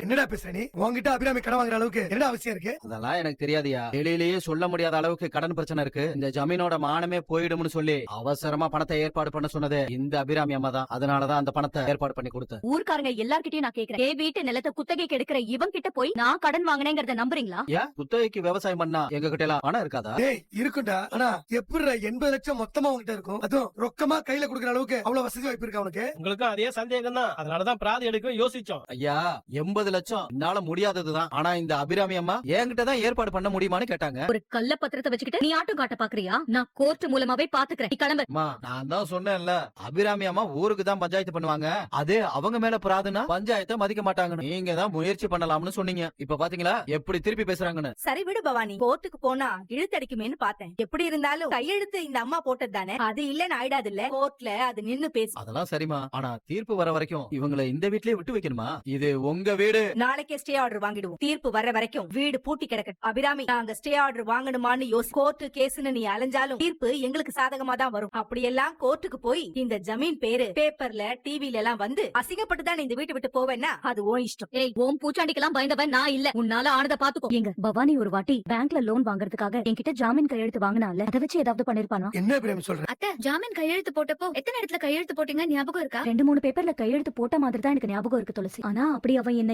என்னடா பேசுற நீ? உன்கிட்ட அபிராமி கடன் வாங்குற அளவுக்கு என்ன அவசியம் இருக்கு? அதெல்லாம் எனக்கு தெரியாதியா. வெளியிலேயே சொல்ல முடியாத அளவுக்கு கடன் பிரச்சனை இருக்கு. இந்த ஜமீனோட மானமே போயிடும்னு சொல்லி அவசரமா பணத்தை ஏற்பாடு பண்ண சொன்னது இந்த அபிராமி அம்மா தான். அதனாலதான் அந்த பணத்தை ஏற்பாடு பண்ணி கொடுத்தேன். ஊர்க்காரங்க எல்லார்கிட்டயும் நான் கேக்குறேன், என் வீட்டு நிலத்தை குத்தகைக்கு எடுக்கிற இவன் கிட்ட போய் நான் கடன் வாங்கினேங்கறத நம்புறீங்களா? ஏன் குத்தகைக்கு விவசாயம் பண்ணா எங்க கிட்ட எல்லாம் பணம் இருக்காதா? டேய் இருக்குண்டா. ஆனா எப்படி 80 லட்சம் மொத்தமா உன்கிட்ட இருக்கும்? அதுவும் ரொக்கமா கையில குடுக்குற அளவுக்கு அவ்வளவு வசதி வாய்ப்பு இருக்கா உனக்கு? உங்களுக்கும் அதே சந்தேகம் தான். அதனாலதான் பிராதி எடுக்க யோசிச்சோம். ஐயா 80 லட்சம் என்னால முடியாததுதான். ஆனா இந்த அபிராமி அம்மா என்கிட்ட தான் ஏற்பாடு பண்ண முடியுமான்னு கேட்டாங்க. ஒரு கள்ள பத்திரத்தை வச்சுக்கிட்டு நீ ஆட்டம் காட்ட பாக்குறியா? நான் கோர்ட் மூலமாவே பாத்துக்கிறேன், நீ கிளம்பு. அம்மா நான் தான் சொன்னேன்ல, அபிராமி அம்மா ஊருக்கு தான் பஞ்சாயத்து பண்ணுவாங்க. அதே அவங்க மேல பிராதுனா பஞ்சாயத்தை மதிக்க மாட்டாங்க. நீங்க தான் முயற்சி பண்ணலாம்னு சொன்னீங்க. இப்ப பாத்தீங்களா எப்படி திருப்பி பேசுறாங்கன்னு. சரி விடு பவானி, கோர்ட்டுக்கு போனா இழுத்தடிக்குமேன்னு பார்த்தேன். எப்படி இருந்தாலும் கையெழுத்து இந்த அம்மா போட்டது தானே, அது இல்லன்னு ஆயிடாது இல்ல? கோர்ட்ல அது நின்னு பேசு. அதெல்லாம் சரிமா. ஆனா தீர்ப்பு வர வரைக்கும் இவங்களை இந்த வீட்லயே விட்டு வைக்கணுமா? இது உங்க வீடு. நாளைக்கே ஸ்டே ஆர்டர் வாங்கிடுவோம். தீர்ப்பு வர்ற வரைக்கும் வீடு பூட்டி கிடக்கு. அபிராமி, நாங்க ஸ்டே ஆர்டர் வாங்கணுமான்னு கோர்ட்டு கேஸ்னு நீ அலைஞ்சாலும் தீர்ப்பு எங்களுக்கு சாதகமா தான் வரும். அப்படியெல்லாம் கோர்ட்டுக்கு போய் இந்த ஜமீன் பேரு பேப்பர்ல டிவில எல்லாம் வந்து அசிங்கப்பட்டு தான் இந்த வீட்டை விட்டு போவேன்னா அது ஓ இஷ்டம். ஏய், ஓம் பூச்சாண்டிக்கெல்லாம் பயந்தவன் நான் இல்ல. உன்னால ஆனத பாத்துக்கோ. எங்க பவானி ஒரு வாட்டி பேங்க்ல லோன் வாங்குறதுக்காக என்கிட்ட ஜாமீன் கையெழுத்து வாங்கினால, அதை வச்சு ஏதாவது பண்ணிருப்பானா? என்ன அபிராமி சொல்ற? அத்தை, ஜாமீன் கையெழுத்து போட்டப்போ எத்தனை இடத்துல கையெழுத்து போட்டீங்க ஞாபகம் இருக்கா? 2-3 பேப்பர்ல கையெழுத்து போட்ட மாதிரி தான் எனக்கு ஞாபகம் இருக்கு துளசி. ஆனா அப்படி அவன் என்ன